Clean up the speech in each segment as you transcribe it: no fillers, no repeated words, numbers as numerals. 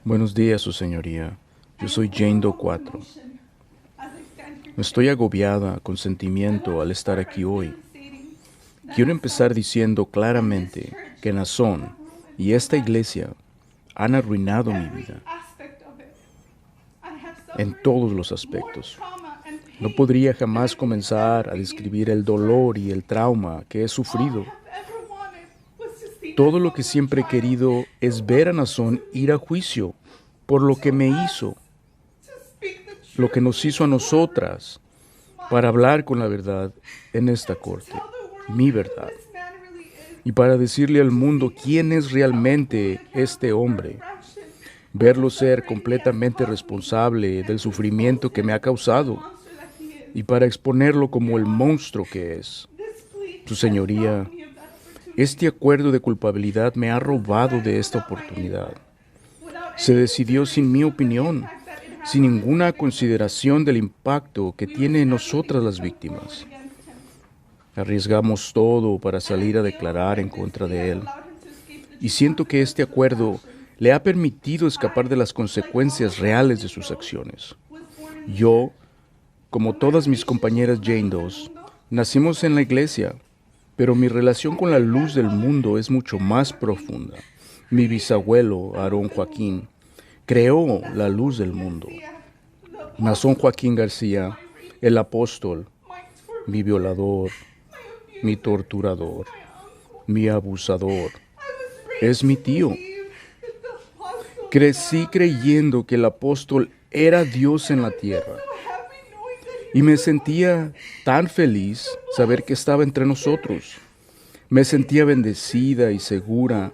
Buenos días, Su Señoría. Yo soy Jane Doe 4. Estoy agobiada con sentimiento al estar aquí hoy. Quiero empezar diciendo claramente que Nazón y esta iglesia han arruinado mi vida en todos los aspectos. No podría jamás comenzar a describir el dolor y el trauma que he sufrido. Todo lo que siempre he querido es ver a Nazón ir a juicio por lo que me hizo, lo que nos hizo a nosotras, para hablar con la verdad en esta corte, mi verdad, y para decirle al mundo quién es realmente este hombre, verlo ser completamente responsable del sufrimiento que me ha causado, y para exponerlo como el monstruo que es. Su Señoría, este acuerdo de culpabilidad me ha robado de esta oportunidad. Se decidió sin mi opinión, sin ninguna consideración del impacto que tiene en nosotras las víctimas. Arriesgamos todo para salir a declarar en contra de él. Y siento que este acuerdo le ha permitido escapar de las consecuencias reales de sus acciones. Yo, como todas mis compañeras Jane Does, nacimos en la iglesia, pero mi relación con la luz del mundo es mucho más profunda. Mi bisabuelo, Aarón Joaquín, creó la luz del mundo. Nazón Joaquín García, el apóstol, mi violador, mi torturador, mi abusador, es mi tío. Crecí creyendo que el apóstol era Dios en la tierra. Y me sentía tan feliz saber que estaba entre nosotros. Me sentía bendecida y segura.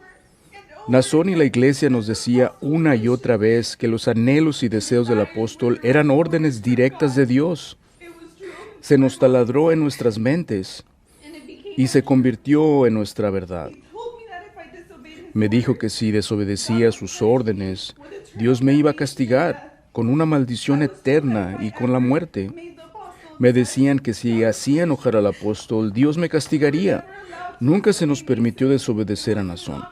Nazón y la iglesia nos decía una y otra vez que los anhelos y deseos del apóstol eran órdenes directas de Dios. Se nos taladró en nuestras mentes y se convirtió en nuestra verdad. Me dijo que si desobedecía sus órdenes, Dios me iba a castigar con una maldición eterna y con la muerte. Me decían que si hacía enojar al apóstol, Dios me castigaría. Nunca se nos permitió desobedecer a Nazón.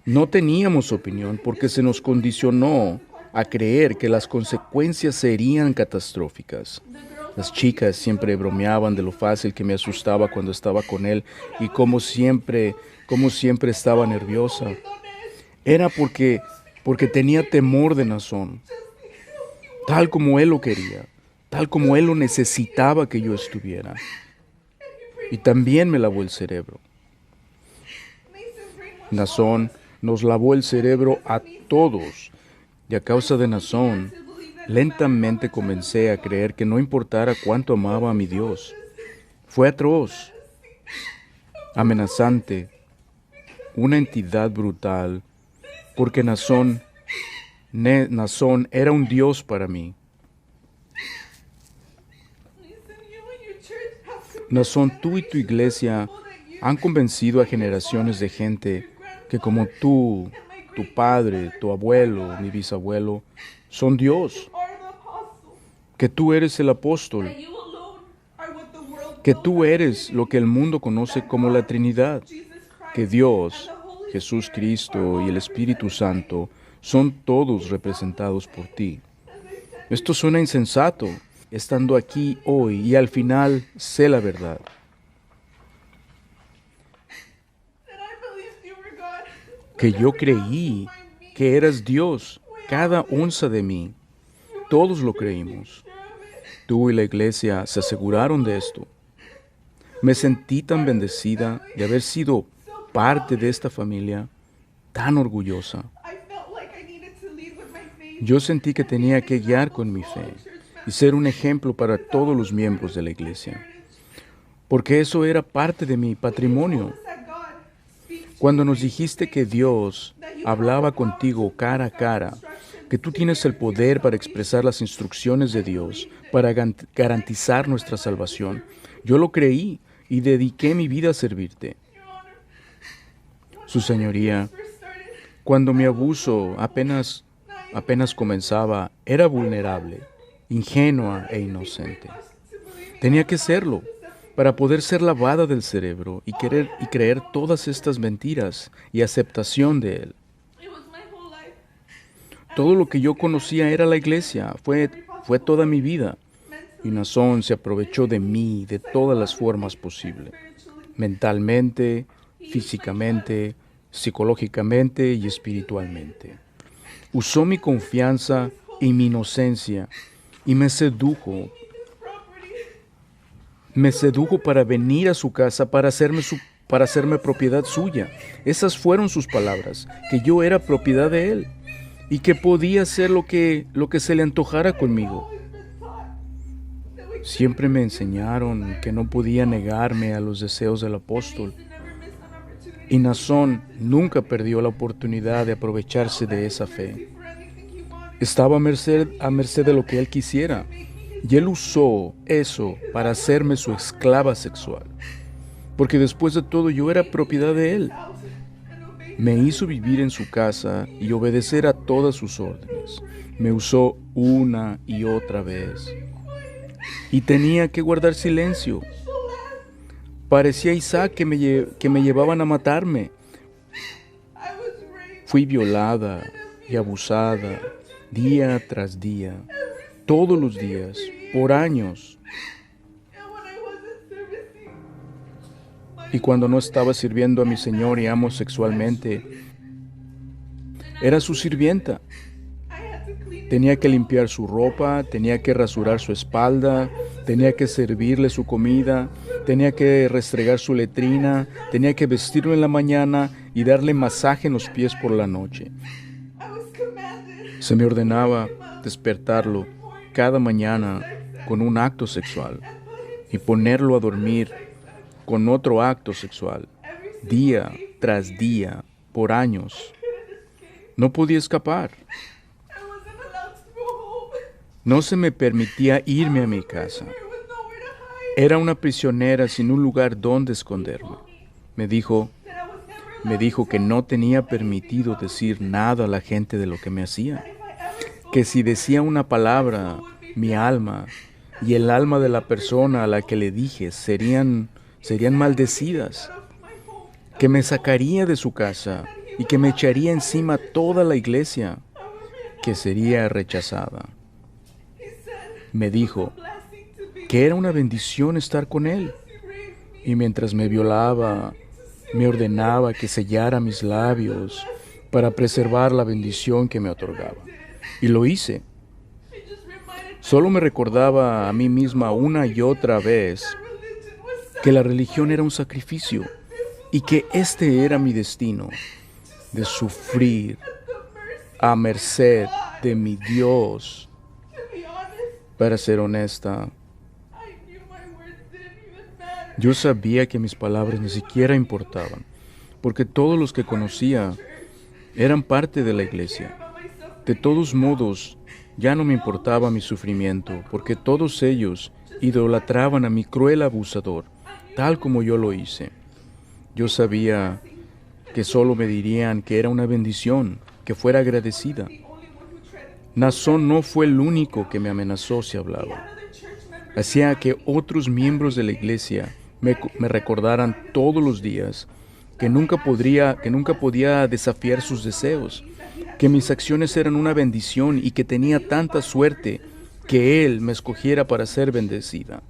No teníamos opinión porque se nos condicionó a creer que las consecuencias serían catastróficas. Las chicas siempre bromeaban de lo fácil que me asustaba cuando estaba con él y como siempre estaba nerviosa. Era porque tenía temor de Nazón, tal como él lo quería, tal como él lo necesitaba que yo estuviera. Y también me lavó el cerebro. Nazón nos lavó el cerebro a todos, y a causa de Nazón, lentamente comencé a creer que no importara cuánto amaba a mi Dios. Fue atroz, amenazante, una entidad brutal, porque Nazón era un Dios para mí. Nazón, tú y tu iglesia han convencido a generaciones de gente que como tú, tu padre, tu abuelo, mi bisabuelo, son Dios, que tú eres el apóstol, que tú eres lo que el mundo conoce como la Trinidad, que Dios, Jesús Cristo y el Espíritu Santo son todos representados por ti. Esto suena insensato, estando aquí hoy y al final sé la verdad. Que yo creí que eras Dios, cada onza de mí. Todos lo creímos. Tú y la iglesia se aseguraron de esto. Me sentí tan bendecida de haber sido parte de esta familia, tan orgullosa. Yo sentí que tenía que guiar con mi fe y ser un ejemplo para todos los miembros de la iglesia, porque eso era parte de mi patrimonio. Cuando nos dijiste que Dios hablaba contigo cara a cara, que tú tienes el poder para expresar las instrucciones de Dios, para garantizar nuestra salvación, yo lo creí y dediqué mi vida a servirte. Su Señoría, cuando mi abuso apenas comenzaba, era vulnerable, ingenua e inocente. Tenía que serlo para poder ser lavada del cerebro y creer todas estas mentiras y aceptación de él. Todo lo que yo conocía era la iglesia, fue toda mi vida. Y Naasón se aprovechó de mí de todas las formas posibles, mentalmente, físicamente, psicológicamente y espiritualmente. Usó mi confianza y mi inocencia y me sedujo para venir a su casa para hacerme propiedad suya. Esas fueron sus palabras, que yo era propiedad de él y que podía hacer lo que se le antojara conmigo. Siempre me enseñaron que no podía negarme a los deseos del apóstol. Y Naasón nunca perdió la oportunidad de aprovecharse de esa fe. Estaba a merced de lo que él quisiera. Y él usó eso para hacerme su esclava sexual. Porque después de todo yo era propiedad de él. Me hizo vivir en su casa y obedecer a todas sus órdenes. Me usó una y otra vez. Y tenía que guardar silencio. Parecía Isaac que me llevaban a matarme. Fui violada y abusada día tras día, todos los días, por años. Y cuando no estaba sirviendo a mi Señor y amo sexualmente, era su sirvienta. Tenía que limpiar su ropa, tenía que rasurar su espalda, tenía que servirle su comida, tenía que restregar su letrina, tenía que vestirlo en la mañana y darle masaje en los pies por la noche. Se me ordenaba despertarlo cada mañana con un acto sexual y ponerlo a dormir con otro acto sexual, día tras día, por años. No podía escapar. No se me permitía irme a mi casa. Era una prisionera sin un lugar donde esconderme. Me dijo que no tenía permitido decir nada a la gente de lo que me hacía. Que si decía una palabra, mi alma y el alma de la persona a la que le dije serían maldecidas. Que me sacaría de su casa y que me echaría encima toda la iglesia. Que sería rechazada. Me dijo que era una bendición estar con él. Y mientras me violaba, me ordenaba que sellara mis labios para preservar la bendición que me otorgaba. Y lo hice. Solo me recordaba a mí misma una y otra vez que la religión era un sacrificio y que este era mi destino, de sufrir a merced de mi Dios. Para ser honesta, yo sabía que mis palabras ni siquiera importaban, porque todos los que conocía eran parte de la iglesia. De todos modos, ya no me importaba mi sufrimiento, porque todos ellos idolatraban a mi cruel abusador, tal como yo lo hice. Yo sabía que solo me dirían que era una bendición, que fuera agradecida. Naasón no fue el único que me amenazó si hablaba. Hacía que otros miembros de la iglesia me recordaran todos los días que nunca podía desafiar sus deseos, que mis acciones eran una bendición y que tenía tanta suerte que Él me escogiera para ser bendecida.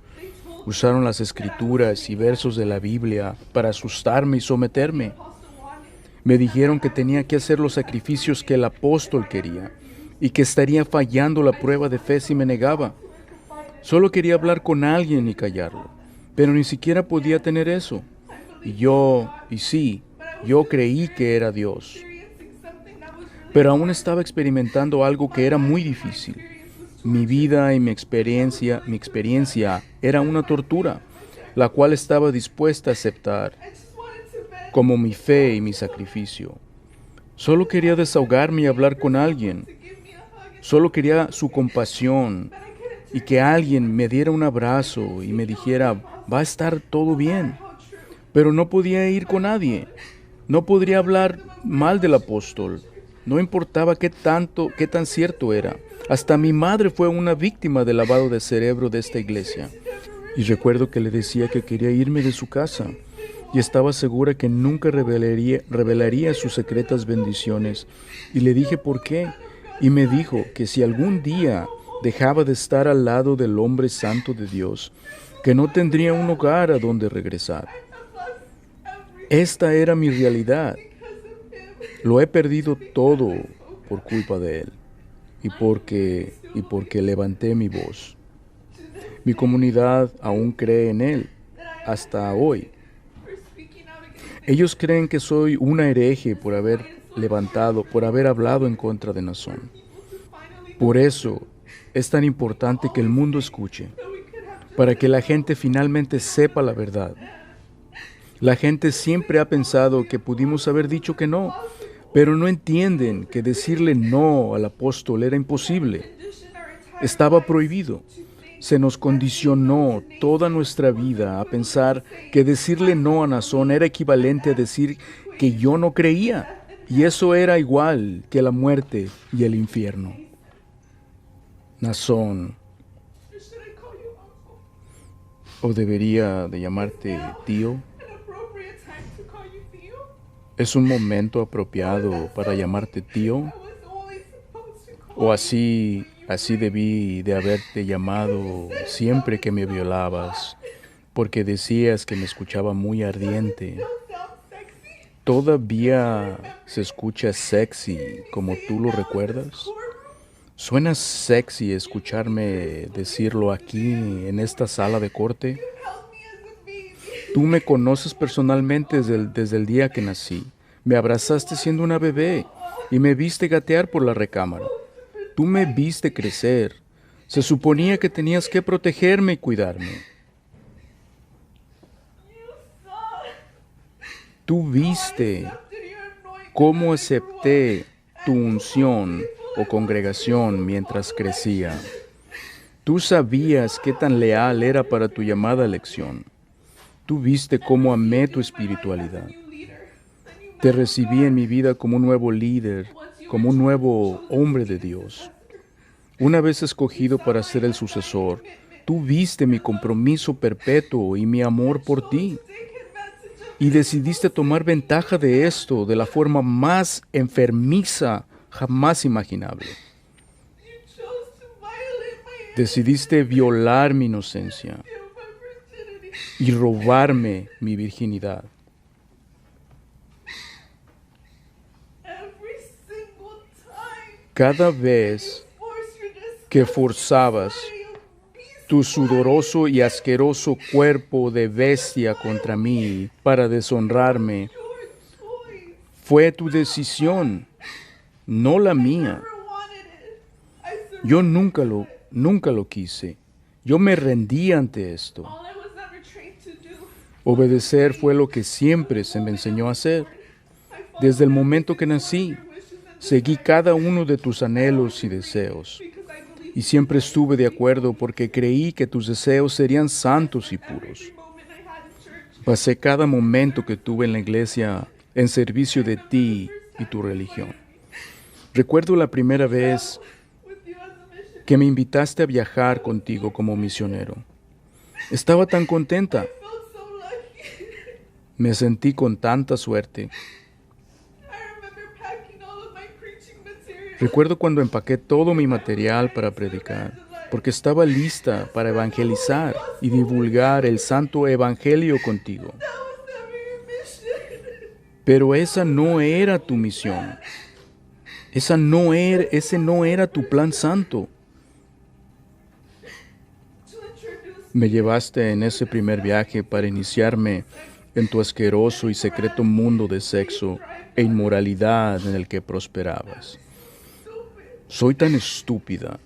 Usaron las escrituras y versos de la Biblia para asustarme y someterme. Me dijeron que tenía que hacer los sacrificios que el apóstol quería y que estaría fallando la prueba de fe si me negaba. Solo quería hablar con alguien y callarlo, pero ni siquiera podía tener eso. Yo creí que era Dios. Pero aún estaba experimentando algo que era muy difícil. Mi vida y mi experiencia era una tortura, la cual estaba dispuesta a aceptar como mi fe y mi sacrificio. Solo quería desahogarme y hablar con alguien. Solo quería su compasión y que alguien me diera un abrazo y me dijera, va a estar todo bien. Pero no podía ir con nadie. No podría hablar mal del apóstol. No importaba qué tan cierto era. Hasta mi madre fue una víctima del lavado de cerebro de esta iglesia. Y recuerdo que le decía que quería irme de su casa. Y estaba segura que nunca revelaría sus secretas bendiciones. Y le dije por qué. y me dijo que si algún día dejaba de estar al lado del hombre santo de Dios, que no tendría un hogar a donde regresar. Esta era mi realidad. Lo he perdido todo por culpa de él y porque levanté mi voz. Mi comunidad aún cree en él hasta hoy. Ellos creen que soy una hereje por haber hablado en contra de Naasón. Por eso es tan importante que el mundo escuche, para que la gente finalmente sepa la verdad. La gente siempre ha pensado que pudimos haber dicho que no, pero no entienden que decirle no al apóstol era imposible. Estaba prohibido. Se nos condicionó toda nuestra vida a pensar que decirle no a Naasón era equivalente a decir que yo no creía, y eso era igual que la muerte y el infierno. Naasón, ¿o debería de llamarte tío? ¿Es un momento apropiado para llamarte tío? ¿O así debí de haberte llamado siempre que me violabas, porque decías que me escuchaba muy ardiente? ¿Todavía se escucha sexy como tú lo recuerdas? ¿Suena sexy escucharme decirlo aquí en esta sala de corte? Tú me conoces personalmente desde el día que nací. Me abrazaste siendo una bebé y me viste gatear por la recámara. Tú me viste crecer. Se suponía que tenías que protegerme y cuidarme. Tú viste cómo acepté tu unción o congregación mientras crecía. Tú sabías qué tan leal era para tu llamada elección. Tú viste cómo amé tu espiritualidad. Te recibí en mi vida como un nuevo líder, como un nuevo hombre de Dios. Una vez escogido para ser el sucesor, tú viste mi compromiso perpetuo y mi amor por ti. Y decidiste tomar ventaja de esto de la forma más enfermiza jamás imaginable. Decidiste violar mi inocencia y robarme mi virginidad. Cada vez que forzabas tu sudoroso y asqueroso cuerpo de bestia contra mí para deshonrarme, fue tu decisión, no la mía. Yo nunca lo quise. Yo me rendí ante esto. Obedecer fue lo que siempre se me enseñó a hacer. Desde el momento que nací, seguí cada uno de tus anhelos y deseos. Y siempre estuve de acuerdo porque creí que tus deseos serían santos y puros. Pasé cada momento que tuve en la iglesia en servicio de ti y tu religión. Recuerdo la primera vez que me invitaste a viajar contigo como misionero. Estaba tan contenta. Me sentí con tanta suerte. Recuerdo cuando empaqué todo mi material para predicar, porque estaba lista para evangelizar y divulgar el santo evangelio contigo. Pero esa no era tu misión. Ese no era tu plan santo. Me llevaste en ese primer viaje para iniciarme en tu asqueroso y secreto mundo de sexo e inmoralidad en el que prosperabas. Soy tan estúpida.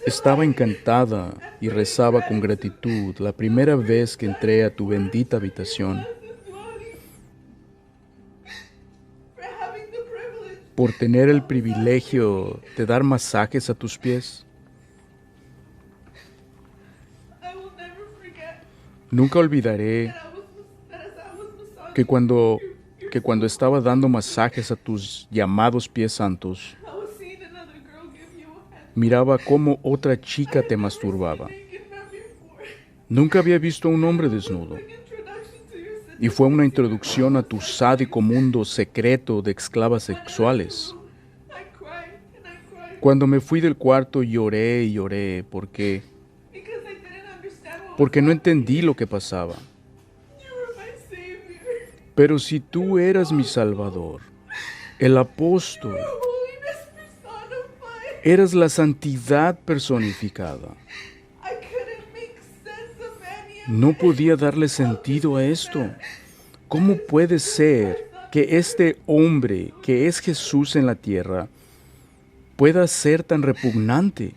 Estaba encantada y rezaba con gratitud la primera vez que entré a tu bendita habitación por tener el privilegio de dar masajes a tus pies. Nunca olvidaré que cuando estaba dando masajes a tus llamados pies santos, miraba cómo otra chica te masturbaba. Nunca había visto a un hombre desnudo. Y fue una introducción a tu sádico mundo secreto de esclavas sexuales. Cuando me fui del cuarto lloré y lloré porque because I didn't understand what was porque no happening. entendí lo que pasaba. You were my savior. Pero si tú eras mi Salvador, el apóstol, Your holiness personified. eras la santidad personificada. I couldn't make sense of any of No podía darle sentido a esto. ¿Cómo puede ser que este hombre, que es Jesús en la tierra, pueda ser tan repugnante?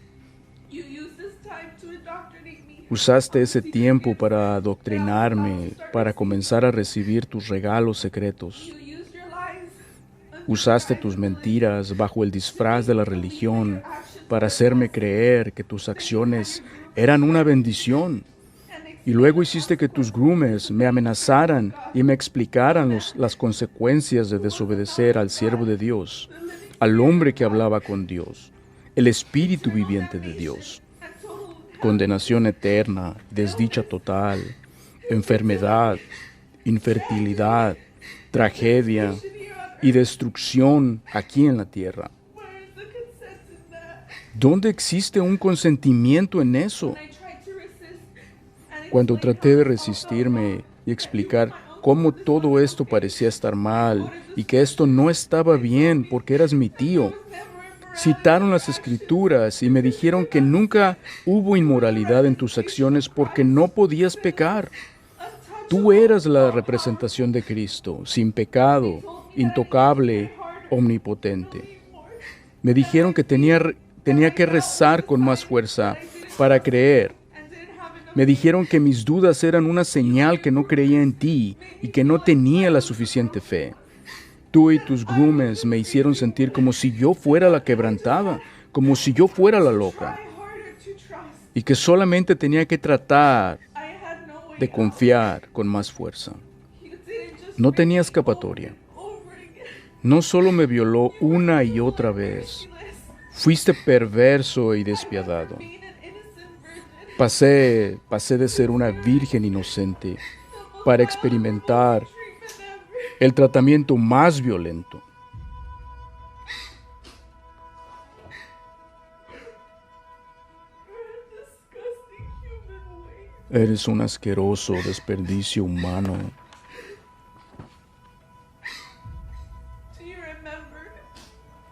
You used this time to indoctrinate me. Usaste ese tiempo para adoctrinarme, para comenzar a recibir tus regalos secretos. You used your lies. Usaste tus mentiras bajo el disfraz de la religión para hacerme creer que tus acciones eran una bendición. Y luego hiciste que tus groomers me amenazaran y me explicaran las consecuencias de desobedecer al siervo de Dios, al hombre que hablaba con Dios, el Espíritu viviente de Dios. Condenación eterna, desdicha total, enfermedad, infertilidad, tragedia y destrucción aquí en la tierra. Where is the consent in that? ¿Dónde existe un consentimiento en eso? I tried to resist and Cuando explain traté de how this all resistirme y explicar cómo todo esto parecía estar mal y que esto no estaba bien porque eras mi tío, citaron las escrituras y me dijeron que nunca hubo inmoralidad en tus acciones porque no podías pecar. Tú eras la representación de Cristo, sin pecado, intocable, omnipotente. Me dijeron que tenía que rezar con más fuerza para creer. and didn't have enough. Me dijeron que mis dudas eran una señal que no creía en ti y que no tenía la suficiente fe. Tú y tus groomers me hicieron sentir como si yo fuera la quebrantada, como si yo fuera la loca, Try harder to trust. y que solamente tenía que tratar I had no way de confiar con más fuerza. You didn't just No tenía escapatoria. over again. No solo me violó una y otra vez, fuiste perverso y despiadado. Being an innocent virgin. Pasé de ser una virgen inocente para experimentar Treatment ever. el tratamiento más violento. Disgusting human way. Eres un asqueroso desperdicio humano. Do you remember?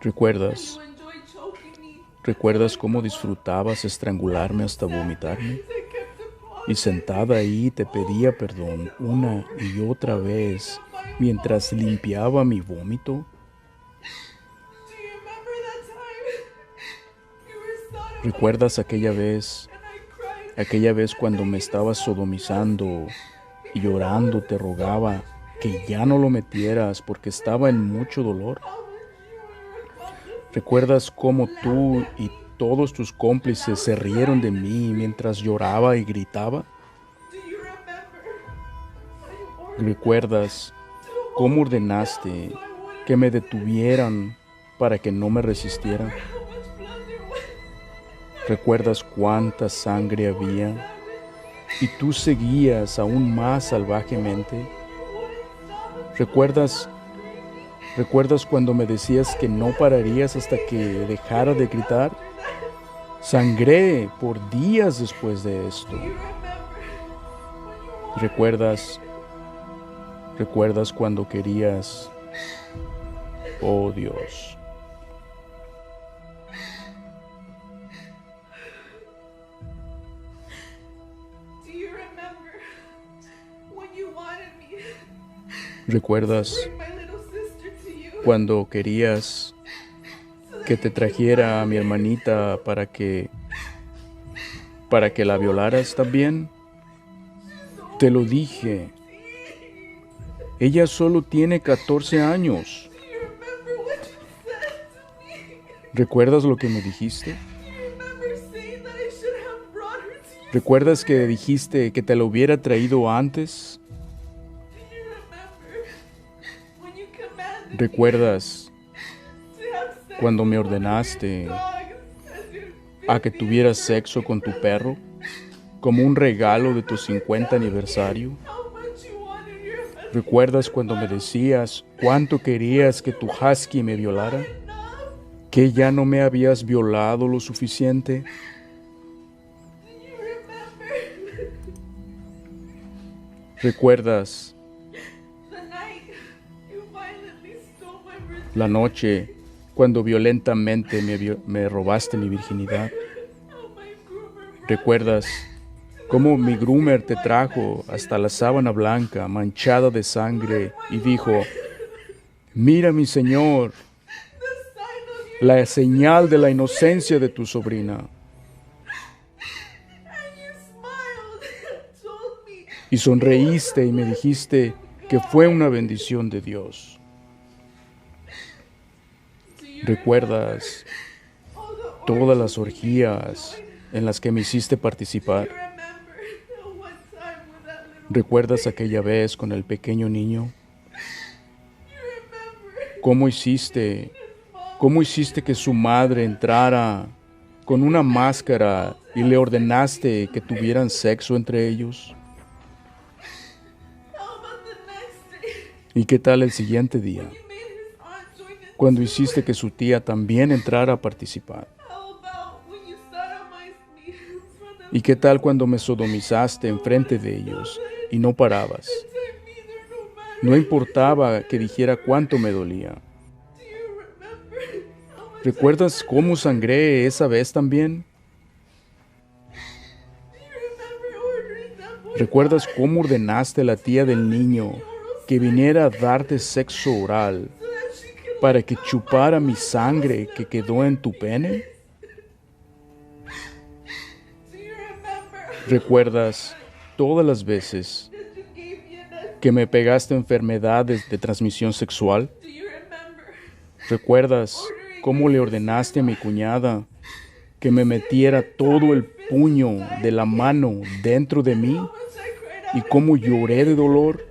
¿Recuerdas? You enjoyed choking me. ¿Recuerdas cómo disfrutabas estrangularme hasta vomitarme? I kept applauding. Y sentada ahí te pedía perdón una y otra vez mientras limpiaba mi vómito. Do you remember that time? You were son of ¿Recuerdas aquella vez and I cried. cuando me estabas sodomizando y llorando te rogaba que ya no lo metieras porque estaba en mucho dolor? How much you were about to ¿Recuerdas cómo tú y todos tus cómplices se rieron de mí mientras lloraba y gritaba? Do you remember? I ordered ¿Recuerdas cómo ordenaste que me detuvieran para que no me resistiera? how much blood there was. ¿Recuerdas cuánta sangre había? Y tú seguías aún más salvajemente. ¿Recuerdas cuando me decías que no pararías hasta que dejara de gritar? Sangré por días después de esto. ¿Recuerdas cuando querías? Oh Dios. Do you remember when you wanted me ¿Recuerdas to bring my little sister to you? cuando querías que te trajera a mi hermanita para que la violaras también? Te lo dije. Ella solo tiene 14 años. Do you remember what you said to me? ¿Recuerdas lo que me dijiste? Do you remember saying that I should have brought her to you? ¿Recuerdas que dijiste que te la hubiera traído antes? Do you remember when you commanded ¿Recuerdas me to have sex cuando me with one of your ordenaste dogs as your a que tuvieras sexo con tu perro como un regalo de tu 50 aniversario? how much you wanted your husband? ¿Recuerdas cuando me decías cuánto querías que tu husky me violara? Enough. ¿Que ya no me habías violado lo suficiente? Do you remember ¿Recuerdas the night you violently stole my virginity? la noche cuando violentamente me robaste mi virginidad? How my groomer brought ¿Recuerdas cómo mi groomer te trajo hasta la sábana blanca manchada de sangre y dijo, mira mi señor, the sign of your la señal de la inocencia de tu sobrina? and you smiled and told me Y sonreíste y me dijiste que fue una bendición de Dios. do you ¿Recuerdas all the todas las orgías en las que me hiciste participar? remember the one time with that little ¿Recuerdas aquella vez con el pequeño niño? you remember ¿Cómo hiciste que su madre entrara con una máscara y le ordenaste que tuvieran sexo entre ellos? how about the next day ¿Y qué tal el siguiente día, you made his aunt join in? cuando hiciste que su tía también entrara a participar? How about when you sodomized me in front of ¿Y qué tal cuando me sodomizaste enfrente de ellos y no parabas? time neither no matter No importaba que dijera cuánto me dolía. do you remember how much ¿Recuerdas cómo sangré esa vez también? do you remember ordering that boy ¿Recuerdas cómo ordenaste a la tía del niño que viniera a darte sexo oral so that she could para que chupara mi sangre que quedó en tu pene? do you remember ¿Recuerdas todas las veces that you gave me an que me pegaste enfermedades de transmisión sexual? do you remember ¿Recuerdas cómo le ordenaste a mi cuñada que me metiera todo el puño de la mano dentro de mí how much I cried y out cómo lloré de dolor?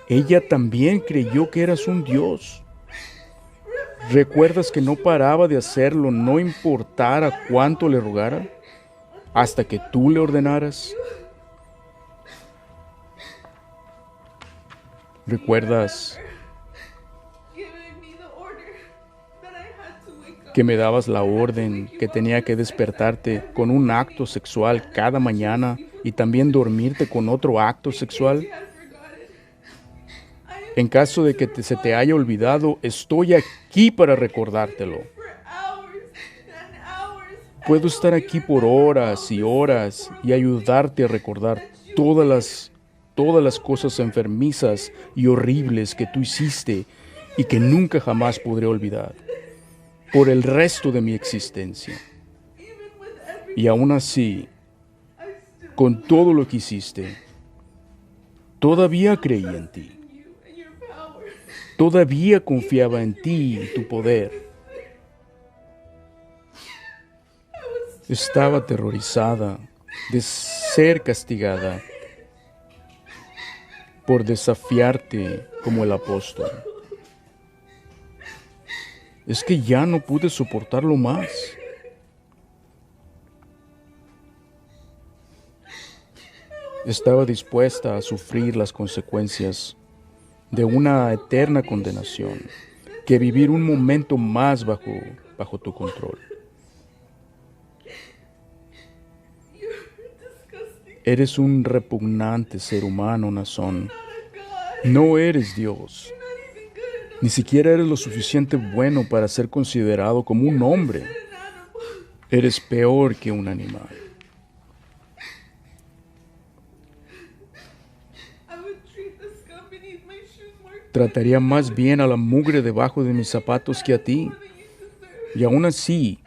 Ella también creyó que eras un dios. ¿Recuerdas que no paraba de hacerlo, no importara cuánto le rogara, hasta que tú le ordenaras? ¿Recuerdas giving me the order that I had to wake up que me dabas la orden que tenía que despertarte con un acto sexual cada mañana y también dormirte con otro acto sexual? you had forgotten En caso de que se te haya olvidado, estoy aquí para recordártelo. for hours and hours Puedo estar aquí por horas y horas y ayudarte a recordar todas las cosas enfermizas y horribles que tú hiciste y que nunca jamás podré olvidar por el resto de mi existencia. even with every Y aún así, I still con todo lo que hiciste, todavía creí en ti. in you and your power Todavía confiaba en ti y tu poder. Estaba aterrorizada de ser castigada por desafiarte como el apóstol. Es que ya no pude soportarlo más. Estaba dispuesta a sufrir las consecuencias de una eterna condenación que vivir un momento más bajo tu control. you're disgusting Eres un repugnante ser humano, Nazón. not a god No eres Dios. not even good enough Ni siquiera eres lo suficiente bueno para ser considerado como un hombre. an animal Eres peor que un animal. I would treat the scum beneath my shoes more Trataría más bien a la mugre debajo de mis zapatos que a ti. than you deserve Y aún así,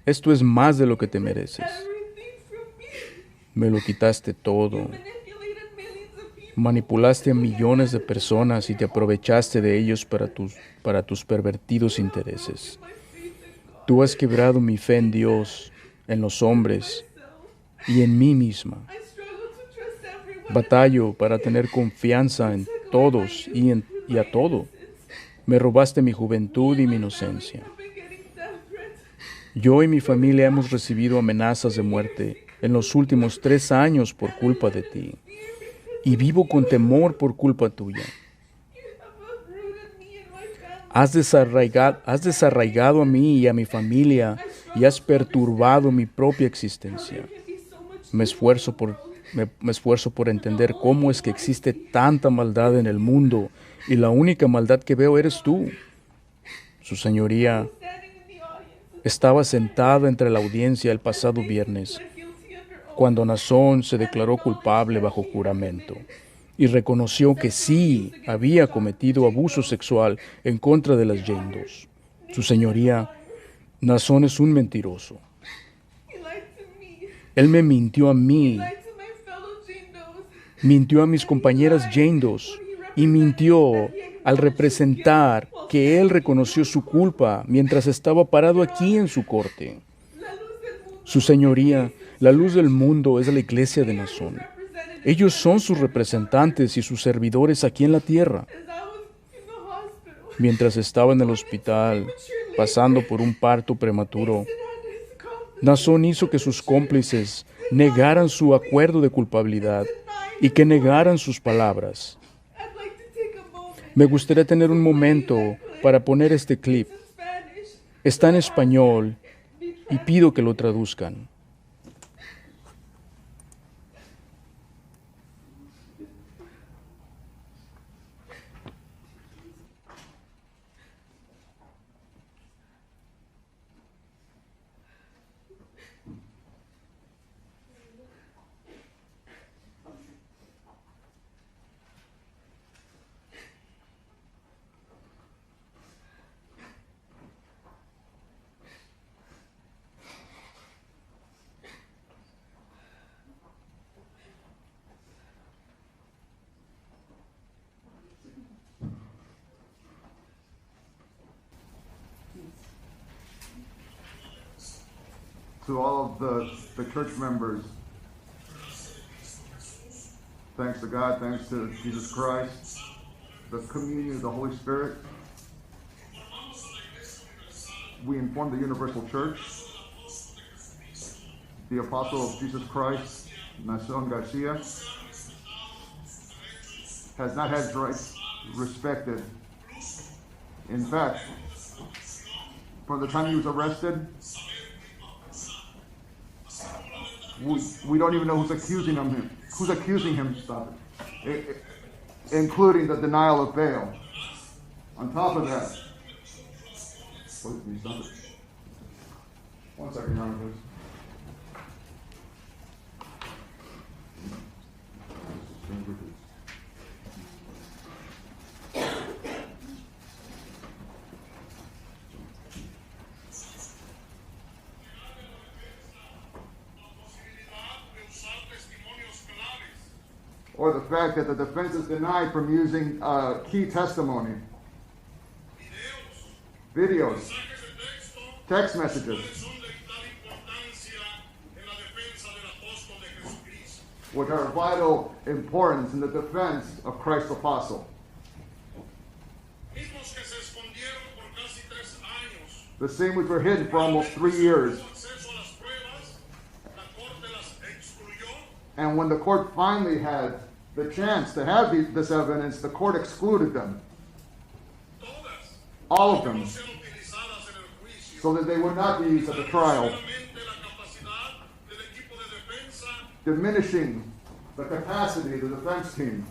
esto es más de lo que te mereces. everything from me Me lo quitaste todo. manipulated millions of people Manipulaste a millones de personas y te aprovechaste de ellos para tus pervertidos intereses. my faith in God Tú has quebrado mi fe en Dios, en los hombres y en mí misma. I struggle to trust everyone Batallo para tener confianza en todos y a todo. Me robaste mi juventud y mi inocencia. I've been getting death threats Yo y mi familia hemos recibido amenazas de muerte en los últimos 3 años por culpa de ti. Y vivo con temor por culpa tuya. you have uprooted me and my Has desarraigado a mí y a mi familia y has perturbado mi propia existencia. There can be so much Me esfuerzo por, me esfuerzo por entender cómo es que existe tanta maldad en el mundo y la única maldad que veo eres tú. Su señoría standing in the audience. estaba sentada entre la audiencia el pasado viernes, Pled guilty under oath. cuando Nazón se declaró culpable bajo juramento y reconoció que sí había cometido abuso sexual en contra de las Jane Does. Su señoría, Nazón es un mentiroso. He lied to me. Él me mintió a mí, Lied to my fellow Jane Does. mintió a mis compañeras Jane Does y mintió al representar que él reconoció su culpa mientras estaba parado aquí en su corte. La luz del mundo. Su señoría, la luz del mundo es la iglesia de Nazón. Representative. Ellos son sus representantes y sus servidores aquí en la tierra. As I was in the hospital. Mientras estaba en el hospital, pasando por un parto prematuro, Jason had his accomplice. Nazón hizo que sus cómplices negaran su acuerdo de culpabilidad y que negaran sus palabras. I'd like to take a moment. Me gustaría tener un momento para poner este clip. In Spanish. Está en español y pido que lo traduzcan. To all of the church members, thanks to God, thanks to Jesus Christ, the communion of the Holy Spirit, we inform the Universal Church, the Apostle of Jesus Christ, Nacion Garcia, has not had his rights respected. In fact, from the time he was arrested, we don't even know who's accusing him, stop it, including the denial of bail. On top of that, wait, can you stop it? 1 second, Your Honor, please. Or the fact that the defense is denied from using key testimony, videos, text messages, which are of vital importance in the defense of Christ's apostle. The same which were hidden for almost 3 years. And when the court finally had the chance to have this evidence, the court excluded them. All of them. So that they would not be used at the trial. Diminishing the capacity of the defense team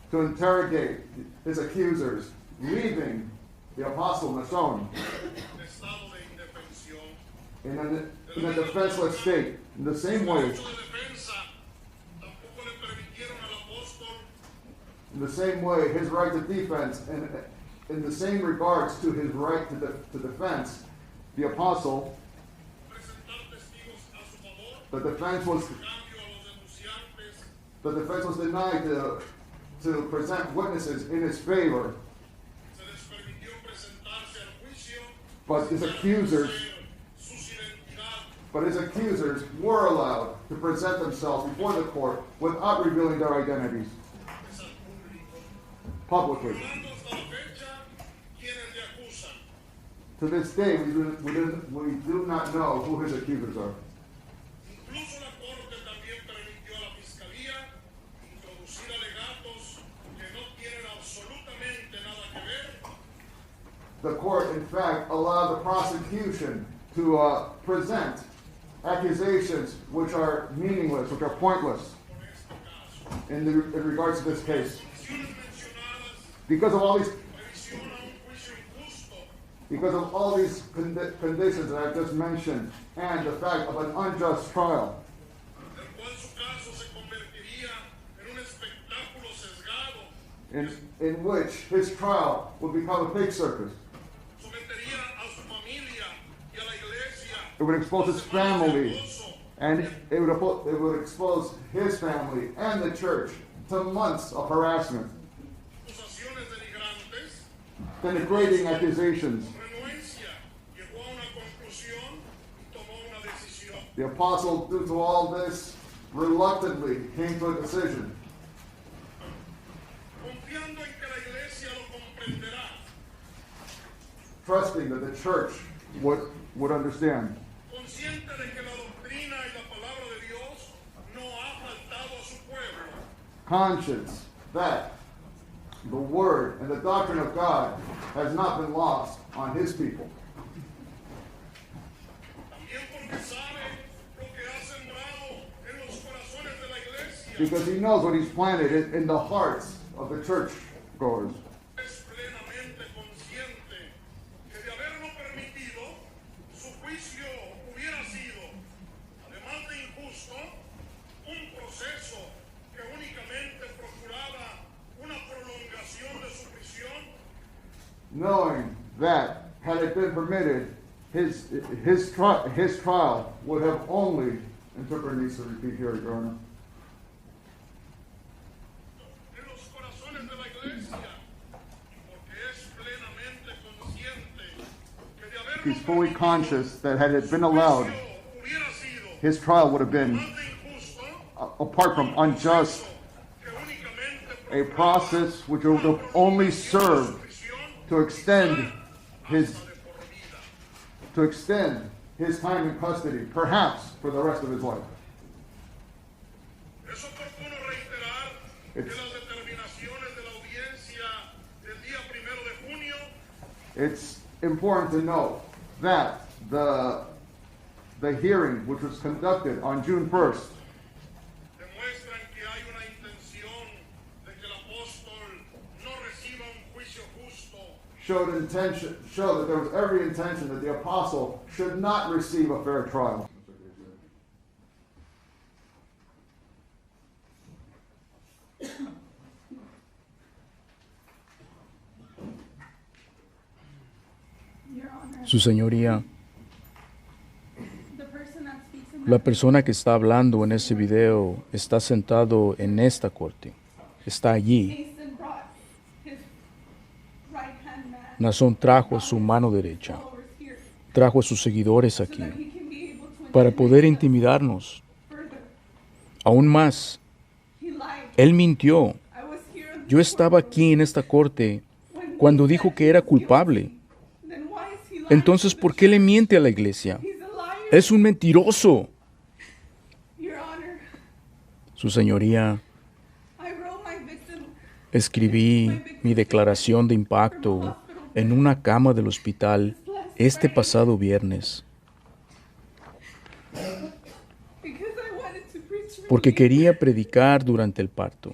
to interrogate his accusers, leaving the apostle Nazón in a defenseless state. In the same way, his right to defense, and in the same regards to his right to defense, the apostle, the defense was denied to present witnesses in his favor, but his accusers were allowed to present themselves before the court without revealing their identities publicly. To this day, we do not know who his accusers are. court, in fact, allowed the prosecution to present accusations which are meaningless, which are pointless in regards to this case. Because of all these conditions that I've just mentioned, and the fact of an unjust trial, in which his trial would become a pig circus. It would expose his family, and it would expose his family and the church to months of harassment, denigrating accusations. The apostle, due to all this, reluctantly came to a decision. Trusting that the church would understand. Conscious that the word and the doctrine of God has not been lost on his people. Because he knows what he's planted in the hearts of the church goers. Knowing that, had it been permitted, his trial would have only, interpreter needs to repeat here, Your Honor. He's fully conscious that had it been allowed, his trial would have been, apart from unjust, a process which would have only served to extend his time in custody, perhaps for the rest of his life. It's important to note that the hearing, which was conducted on June 1st, showed that there was every intention that the apostle should not receive a fair trial. Su Señoría, the person that speaks in la persona que está hablando en ese video está sentado en esta corte. Está allí. Nathan brought his right hand man Nazón trajo a su mano derecha, followers here trajo a sus seguidores so aquí that he can be able to para intimidate poder them intimidarnos. further. Aún más, He lied. él mintió. I was here in Yo the estaba courtroom aquí en esta corte when cuando he dijo said que he era was guilty. culpable. Then why is he lying Entonces, to the ¿por qué le church? miente a la iglesia? He's a liar. Es un mentiroso. Your Honor, Su Señoría, I wrote my victim escribí mi declaración de impacto en una cama del hospital este pasado viernes because I wanted to preach for porque you. quería predicar durante el parto.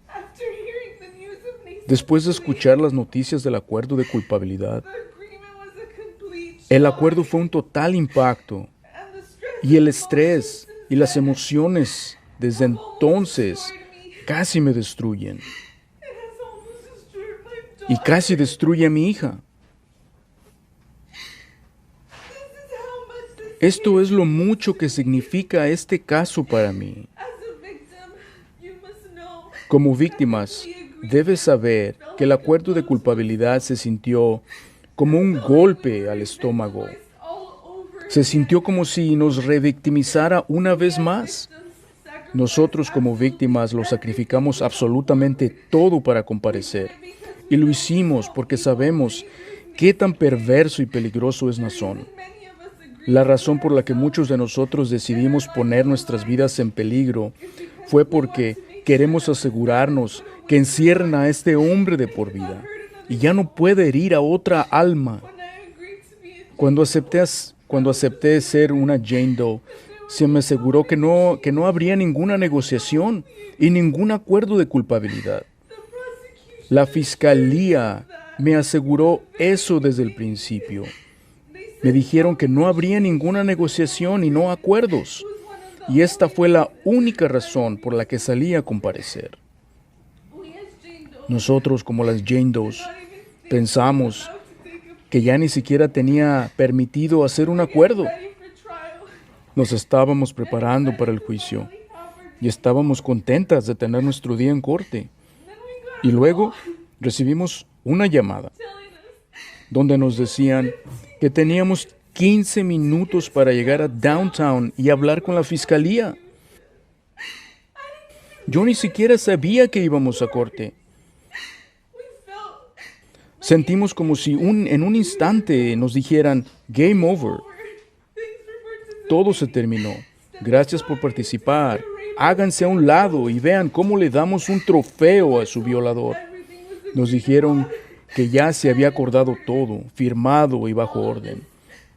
After hearing the news of Nathan's Después de release, escuchar las noticias del acuerdo de culpabilidad, the agreement was a complete el shock, acuerdo fue un total impacto and the stress y el and estrés emotions y las since then emociones desde have almost entonces destroyed me. casi me destruyen It has almost destroyed my y daughter. casi destruye a mi hija. This is how much this Esto means es lo mucho que significa este caso para mí. as a victim. You must know Como víctimas, debes saber que el acuerdo de culpabilidad se sintió como un golpe al estómago. Se sintió como si nos revictimizara una vez más. Nosotros como víctimas lo sacrificamos absolutamente todo para comparecer. Y lo hicimos porque sabemos qué tan perverso y peligroso es Nazón. La razón por la que muchos de nosotros decidimos poner nuestras vidas en peligro fue porque queremos asegurarnos que encierren a este hombre de por vida y ya no puede herir a otra alma. when I agreed to be a Cuando acepté ser una Jane Doe, se me aseguró que no habría ninguna negociación y ningún acuerdo de culpabilidad. prosecution, La fiscalía me aseguró eso desde el principio. Me dijeron que no habría ninguna negociación y no acuerdos. Y esta fue la única razón por la que salí a comparecer. we as Jane Doe Nosotros, como las Jane Does, not even think pensamos about to take a que ya ni siquiera tenía permitido hacer un acuerdo. ready for trial. Nos estábamos preparando para el juicio y estábamos contentas de tener nuestro día en corte. Y luego recibimos una llamada Telling us donde nos decían que teníamos 15 minutos para llegar a downtown y hablar con la fiscalía. Yo ni siquiera sabía que íbamos a corte. we felt Sentimos como si en un instante nos dijeran, game over, things were to todo se terminó. Gracias por participar. Háganse a un lado y vean cómo le damos un trofeo a su violador. everything was Nos dijeron que ya se había acordado todo, firmado y bajo orden.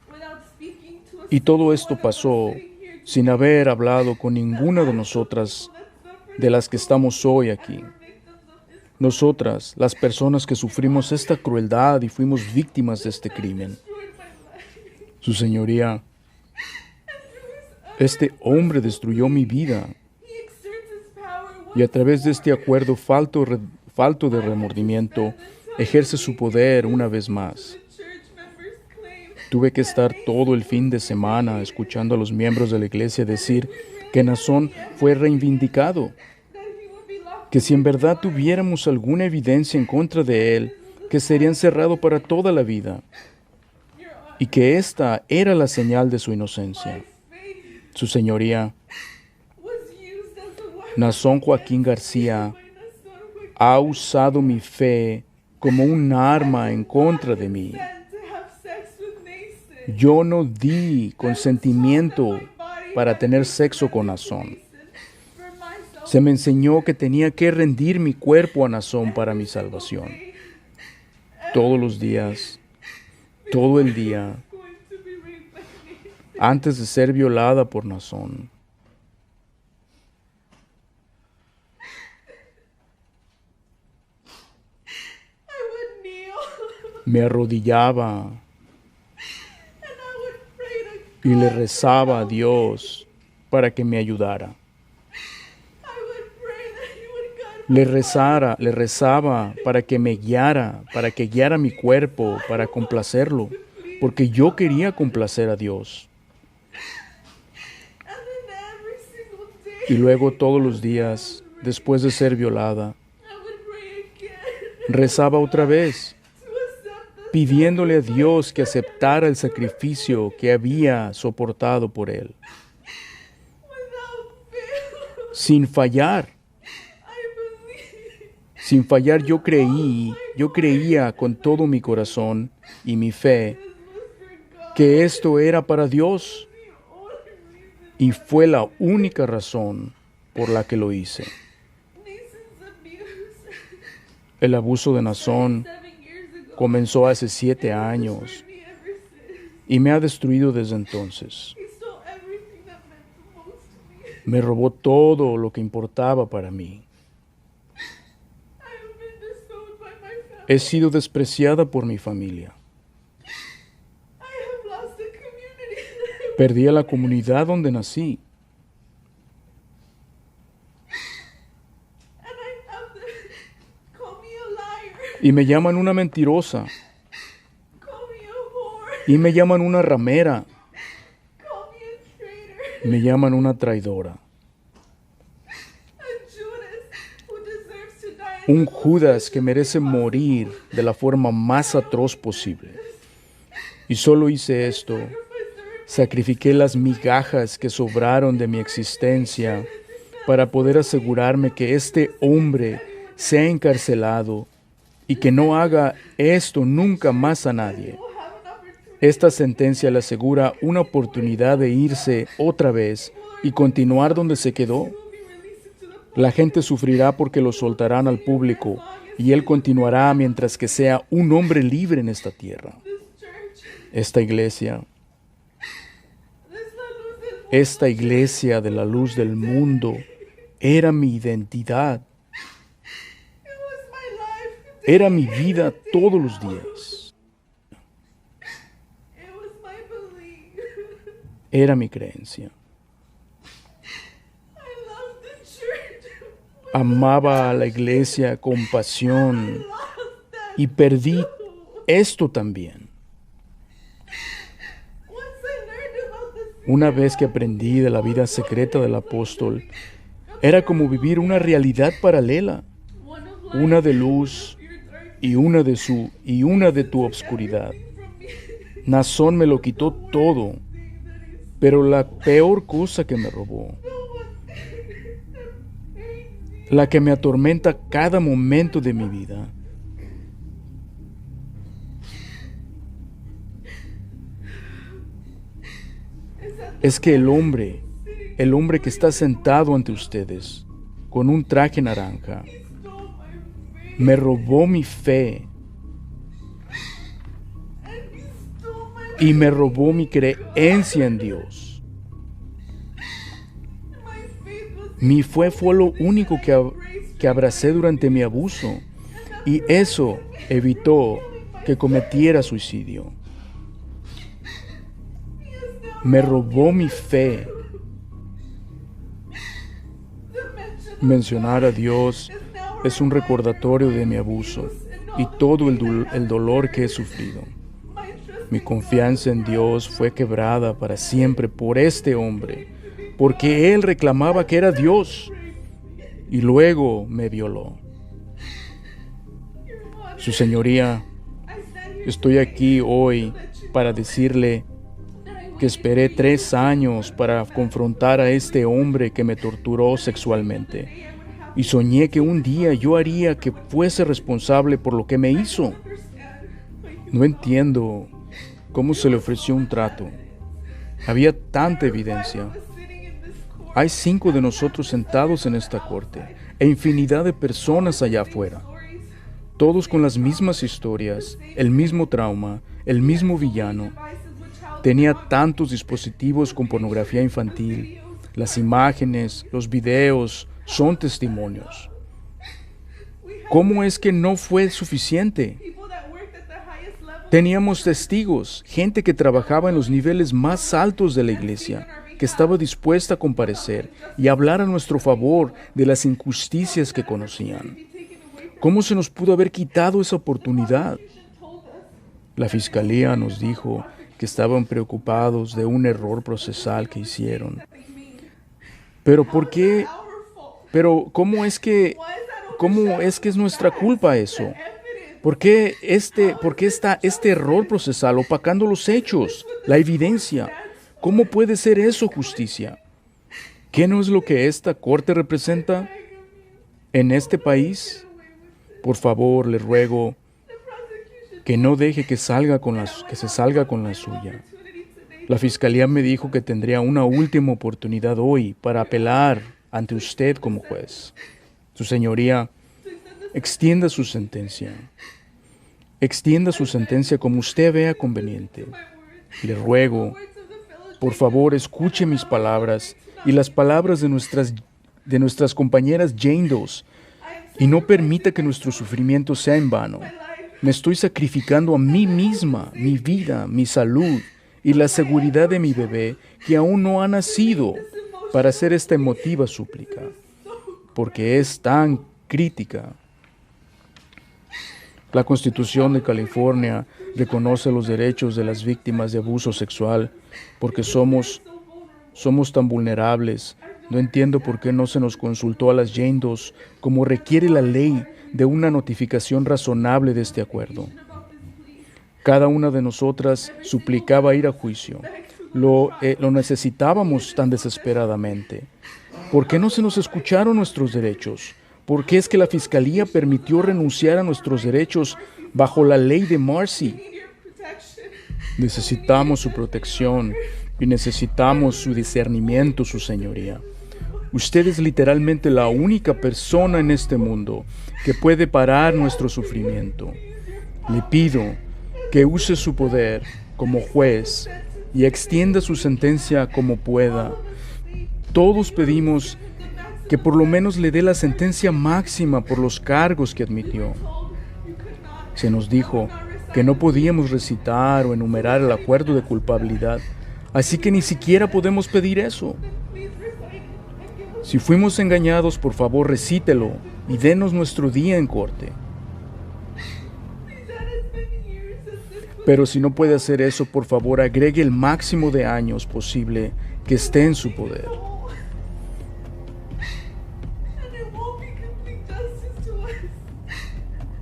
without speaking to us. Y todo esto pasó sin haber hablado con ninguna de nosotras, de las que estamos hoy aquí. Nosotras, las personas que sufrimos esta crueldad y fuimos víctimas de este crimen. Su señoría, este hombre destruyó mi vida He exerts his power y a través de este acuerdo falto de remordimiento, ejerce su poder una vez más. church members claim Tuve que estar todo el fin de semana escuchando a los miembros de la iglesia decir que Naasón fue reivindicado, that he would be locked que si en verdad tuviéramos alguna evidencia en contra de él, que sería encerrado para toda la vida, y que esta era la señal de su inocencia. faith Su señoría, was used as a weapon Naasón Joaquín García, by Nason Joaquin ha usado mi fe como un arma en contra de mí. to have sex with Mason. Yo no di consentimiento para tener sexo con Naasón. For myself, Se me enseñó que tenía que rendir mi cuerpo a Naasón para mi salvación. Todos los días, todo el día, going to be raped by me. antes de ser violada por Naasón. I would kneel Me arrodillaba and I would pray to y le rezaba a Dios para que me ayudara. I would pray that he would guide Le rezaba para que me guiara, para que guiara mi cuerpo, para complacerlo, porque yo quería complacer a Dios. and then every single day Y luego todos los días, después de ser violada, I would pray again rezaba otra vez, to accept the pidiéndole a Dios que aceptara el sacrificio que había soportado por él, without fail. sin fallar. I believe Sin fallar yo creía con todo mi corazón y mi fe this was for God. que esto era para Dios The only reason y fue la única razón por la que lo hice. Nason's abuse El abuso de Naasón 7 years ago comenzó hace 7 años destroyed me ever since. y me ha destruido desde entonces. He stole everything that meant the most to me. Me robó todo lo que importaba para mí. I have been disowned by my family. He sido despreciada por mi familia. I have lost the community that I Perdí a la comunidad donde nací and I have to call me a liar, y me llaman una mentirosa call me a whore, y me llaman una ramera, call me a traitor, me llaman una traidora. a Judas who deserves to die. Un Judas que merece morir de la forma más atroz posible. Y solo hice esto. Sacrifiqué las migajas que sobraron de mi existencia para poder asegurarme que este hombre sea encarcelado y que no haga esto nunca más a nadie. Will have an opportunity Esta sentencia le asegura una oportunidad de irse otra vez y continuar donde se quedó. will be released into the La gente sufrirá porque lo soltarán al público, y Él continuará mientras que sea un hombre libre en esta tierra. This church Esta iglesia, es la luz del mundo. de la luz del mundo, era mi identidad, It was my life. era mi vida todos los días, It was my belief. era mi creencia. I loved the church. Amaba a la iglesia con pasión Lost that y perdí too. esto también. Once I learned about the Una vez que aprendí de la vida secreta del apóstol, era como vivir una realidad paralela, one of una de luz your dark y una de tu obscuridad. from me. Nazón me lo quitó todo, pero la peor cosa que me robó, la que me atormenta cada momento de mi vida, es que el hombre que está sentado ante ustedes, con un traje naranja, Stole my faith me robó mi fe and he stole my y me robó mi creencia en Dios. faith was Mi fe fue lo único que abracé durante mi abuso, y eso evitó que cometiera suicidio. Me robó mi fe. Mencionar a Dios es un recordatorio de mi abuso y todo el dolor que he sufrido. my trust Mi confianza en Dios fue quebrada para siempre por este hombre, porque él reclamaba que era Dios y luego me violó. Su señoría, I stand here estoy aquí hoy para decirle que esperé 3 años para confrontar a este hombre que me torturó sexualmente. Y soñé que un día yo haría que fuese responsable por lo que me hizo. No entiendo cómo se le ofreció un trato. Había tanta evidencia. sitting in this court. Hay 5 de nosotros sentados en esta corte e infinidad de personas allá afuera. Todos con las mismas historias, el mismo trauma, el mismo villano. Tenía tantos dispositivos con pornografía infantil. Las imágenes, los videos son testimonios. ¿Cómo es que no fue suficiente? People that worked at the highest level. Teníamos testigos, gente que trabajaba en los niveles más altos de la iglesia, que estaba dispuesta a comparecer y hablar a nuestro favor de las injusticias que conocían. ¿Cómo se nos pudo haber quitado esa oportunidad? La fiscalía nos dijo que estaban preocupados de un error procesal que hicieron. Pero ¿por qué? Pero ¿cómo es que es nuestra culpa eso? ¿Por qué está este error procesal opacando los hechos, la evidencia? ¿Cómo puede ser eso justicia? ¿Qué no es lo que esta corte representa en este país? Por favor, le ruego que no deje que se salga con la suya. La fiscalía me dijo que tendría una última oportunidad hoy para apelar ante usted como juez. Su señoría, extienda su sentencia. Extienda su sentencia como usted vea conveniente. Le ruego, por favor, escuche mis palabras y las palabras de nuestras compañeras Jane Does y no permita que nuestro sufrimiento sea en vano. Me estoy sacrificando a mí misma, mi vida, mi salud y la seguridad de mi bebé que aún no ha nacido para hacer esta emotiva súplica, porque es tan crítica. La Constitución de California reconoce los derechos de las víctimas de abuso sexual porque somos tan vulnerables. No entiendo por qué no se nos consultó a las Jane Does como requiere la ley de una notificación razonable de este acuerdo. Cada una de nosotras suplicaba ir a juicio. Lo necesitábamos tan desesperadamente. ¿Por qué no se nos escucharon nuestros derechos? ¿Por qué es que la Fiscalía permitió renunciar a nuestros derechos bajo la ley de Marcy? Necesitamos su protección y necesitamos su discernimiento, su señoría. Usted es literalmente la única persona en este mundo que puede parar nuestro sufrimiento. Le pido que use su poder como juez y extienda su sentencia como pueda. Todos pedimos que por lo menos le dé la sentencia máxima por los cargos que admitió. Se nos dijo que no podíamos recitar o enumerar el acuerdo de culpabilidad, así que ni siquiera podemos pedir eso. Si fuimos engañados, por favor, recítelo y denos nuestro día en corte. Pero si no puede hacer eso, por favor, agregue el máximo de años posible que esté en su poder.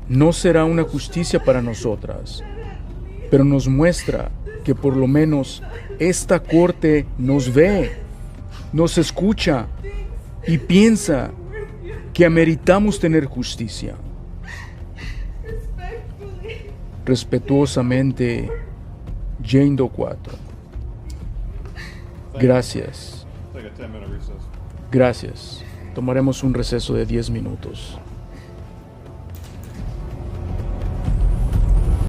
No será una justicia para nosotras, pero nos muestra que por lo menos esta corte nos ve, nos escucha y piensa que ameritamos tener justicia. Respetuosamente, Jane Doe 4. Gracias. Gracias. Tomaremos un receso de 10 minutos.